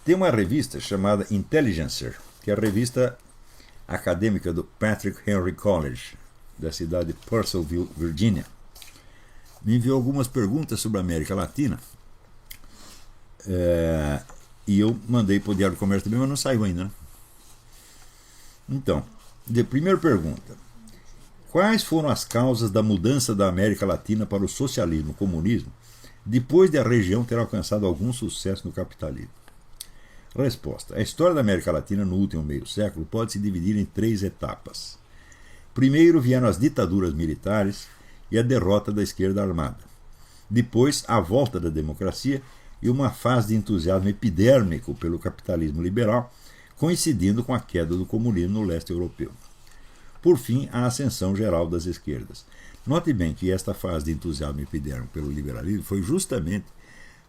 Tem uma revista chamada Intelligencer, que é a revista acadêmica do Patrick Henry College, da cidade de Purcellville, Virgínia. Me enviou algumas perguntas sobre a América Latina, e eu mandei para o Diário do Comércio também, mas não saiu ainda, né? Então, primeira pergunta: quais foram as causas da mudança da América Latina para o socialismo e comunismo depois de a região ter alcançado algum sucesso no capitalismo? Resposta: a história da América Latina no último meio século pode se dividir em 3 etapas. Primeiro vieram as ditaduras militares e a derrota da esquerda armada. Depois, a volta da democracia e uma fase de entusiasmo epidérmico pelo capitalismo liberal, coincidindo com a queda do comunismo no leste europeu. Por fim, a ascensão geral das esquerdas. Note bem que esta fase de entusiasmo epidérmico pelo liberalismo foi justamente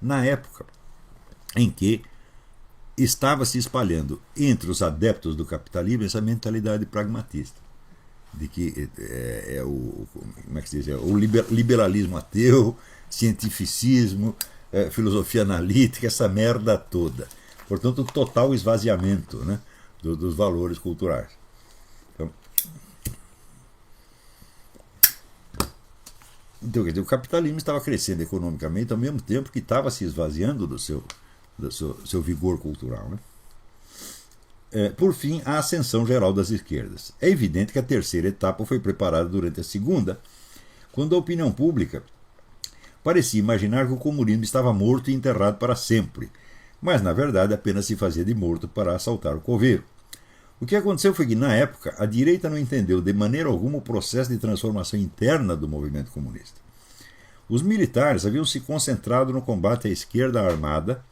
na época em que estava se espalhando entre os adeptos do capitalismo essa mentalidade pragmatista, de que como é que se diz, o liberalismo ateu, cientificismo, filosofia analítica, essa merda toda. Portanto, total esvaziamento, né, dos valores culturais. Então, quer dizer, o capitalismo estava crescendo economicamente ao mesmo tempo que estava se esvaziando do seu vigor cultural, né? Por fim, a ascensão geral das esquerdas. É evidente que a terceira etapa foi preparada durante a segunda, quando a opinião pública parecia imaginar que o comunismo estava morto e enterrado para sempre, mas na verdade apenas se fazia de morto para assaltar o coveiro. O que aconteceu foi que, na época, a direita não entendeu de maneira alguma o processo de transformação interna do movimento comunista. Os militares haviam se concentrado no combate à esquerda armada,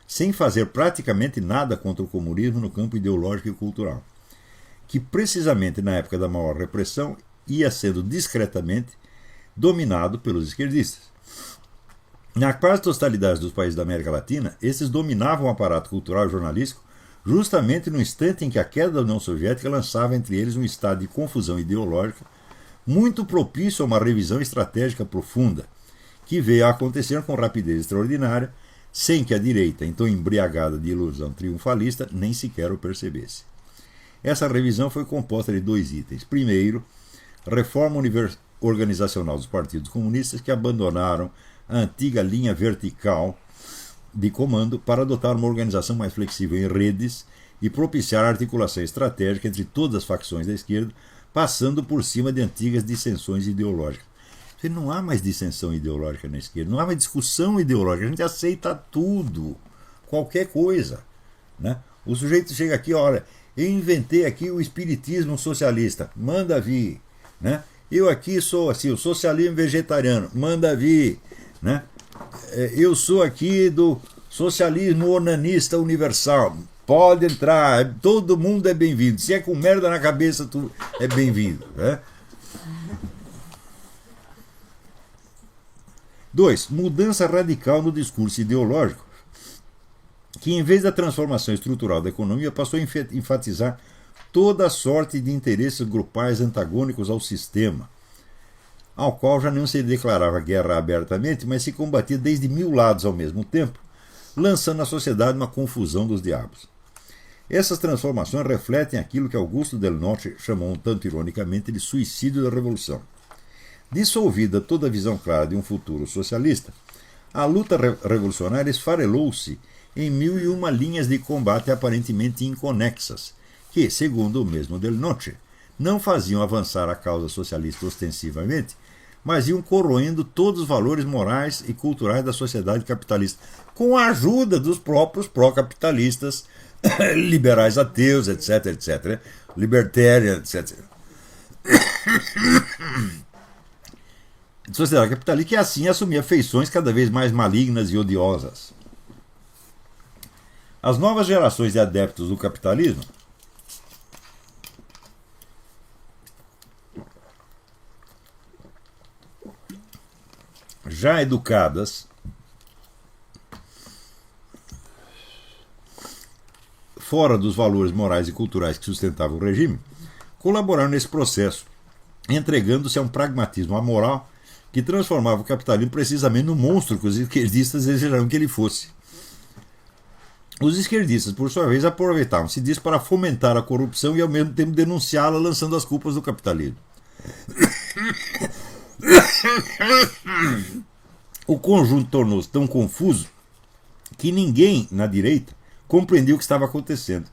sem fazer praticamente nada contra o comunismo no campo ideológico e cultural, que precisamente na época da maior repressão ia sendo discretamente dominado pelos esquerdistas. Na quase totalidade dos países da América Latina, esses dominavam o aparato cultural e jornalístico justamente no instante em que a queda da União Soviética lançava entre eles um estado de confusão ideológica muito propício a uma revisão estratégica profunda, que veio a acontecer com rapidez extraordinária, sem que a direita, então embriagada de ilusão triunfalista, nem sequer o percebesse. Essa revisão foi composta de 2 itens. Primeiro, reforma organizacional dos partidos comunistas, que abandonaram a antiga linha vertical de comando para adotar uma organização mais flexível em redes e propiciar a articulação estratégica entre todas as facções da esquerda, passando por cima de antigas dissensões ideológicas. Não há mais dissensão ideológica na esquerda, não há mais discussão ideológica, a gente aceita tudo, qualquer coisa, né? O sujeito chega aqui, olha, eu inventei aqui o espiritismo socialista, manda vir, né? Eu aqui sou assim, o socialismo vegetariano, manda vir, né? Eu sou aqui do socialismo onanista universal, pode entrar, todo mundo é bem-vindo, se é com merda na cabeça, tu é bem-vindo, né? 2. Mudança radical no discurso ideológico, que em vez da transformação estrutural da economia passou a enfatizar toda a sorte de interesses grupais antagônicos ao sistema, ao qual já não se declarava guerra abertamente, mas se combatia desde 1000 lados ao mesmo tempo, lançando na sociedade uma confusão dos diabos. Essas transformações refletem aquilo que Augusto Del Noce chamou um tanto ironicamente de suicídio da revolução. Dissolvida toda a visão clara de um futuro socialista, a luta revolucionária esfarelou-se em 1001 linhas de combate aparentemente inconexas, que, segundo o mesmo Del Noce, não faziam avançar a causa socialista ostensivamente, mas iam corroendo todos os valores morais e culturais da sociedade capitalista, com a ajuda dos próprios pró-capitalistas, liberais ateus, etc., etc., libertarians, etc. Sociedade capitalista que assim assumia feições cada vez mais malignas e odiosas. As novas gerações de adeptos do capitalismo já educadas fora dos valores morais e culturais que sustentavam o regime, colaboraram nesse processo, entregando-se a um pragmatismo amoral que transformava o capitalismo precisamente no monstro que os esquerdistas desejaram que ele fosse. Os esquerdistas, por sua vez, aproveitavam-se disso para fomentar a corrupção e, ao mesmo tempo, denunciá-la, lançando as culpas do capitalismo. O conjunto tornou-se tão confuso que ninguém na direita compreendeu o que estava acontecendo.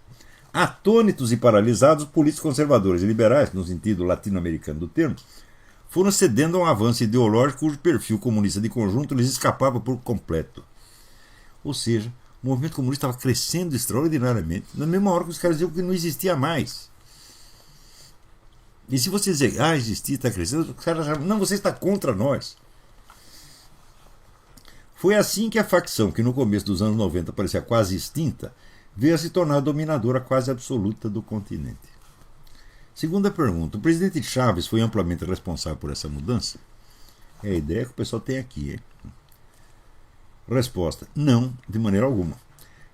Atônitos e paralisados, políticos conservadores e liberais, no sentido latino-americano do termo, foram cedendo a um avanço ideológico cujo perfil comunista de conjunto lhes escapava por completo. Ou seja, o movimento comunista estava crescendo extraordinariamente, na mesma hora que os caras diziam que não existia mais. E se você dizer, existia, está crescendo, os caras achavam, não, você está contra nós. Foi assim que a facção, que no começo dos anos 90 parecia quase extinta, veio a se tornar a dominadora quase absoluta do continente. Segunda pergunta, o presidente Chávez foi amplamente responsável por essa mudança? É a ideia que o pessoal tem aqui, hein? Resposta, não, de maneira alguma.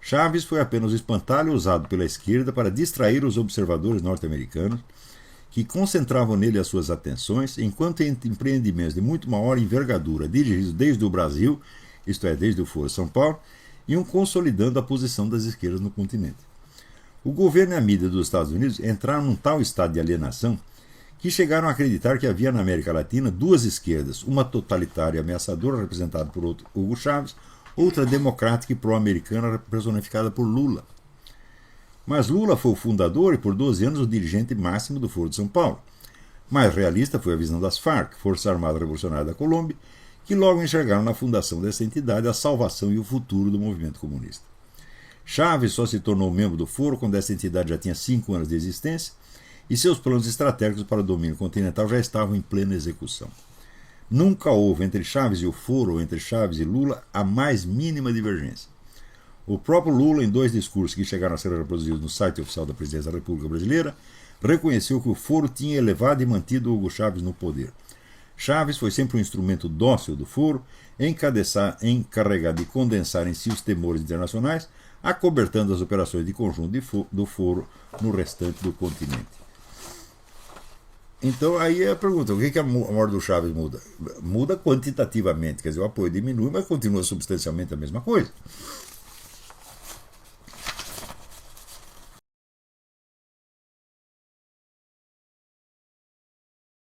Chávez foi apenas o espantalho usado pela esquerda para distrair os observadores norte-americanos, que concentravam nele as suas atenções, enquanto empreendimentos de muito maior envergadura, dirigidos desde o Brasil, isto é, desde o Foro São Paulo, iam consolidando a posição das esquerdas no continente. O governo e a mídia dos Estados Unidos entraram num tal estado de alienação que chegaram a acreditar que havia na América Latina duas esquerdas, uma totalitária e ameaçadora, representada por Hugo Chávez, outra democrática e pró-americana, personificada por Lula. Mas Lula foi o fundador e por 12 anos o dirigente máximo do Foro de São Paulo. Mais realista foi a visão das FARC, Força Armada Revolucionária da Colômbia, que logo enxergaram na fundação dessa entidade a salvação e o futuro do movimento comunista. Chávez só se tornou membro do Foro quando essa entidade já tinha 5 anos de existência e seus planos estratégicos para o domínio continental já estavam em plena execução. Nunca houve entre Chávez e o Foro, ou entre Chávez e Lula, a mais mínima divergência. O próprio Lula, em 2 discursos que chegaram a ser reproduzidos no site oficial da Presidência da República Brasileira, reconheceu que o Foro tinha elevado e mantido Hugo Chávez no poder. Chávez foi sempre um instrumento dócil do Foro, encarregado de condensar em si os temores internacionais, acobertando as operações de conjunto do Foro no restante do continente. Então aí é a pergunta, o que a morte do Chávez muda? Muda quantitativamente, quer dizer, o apoio diminui, mas continua substancialmente a mesma coisa.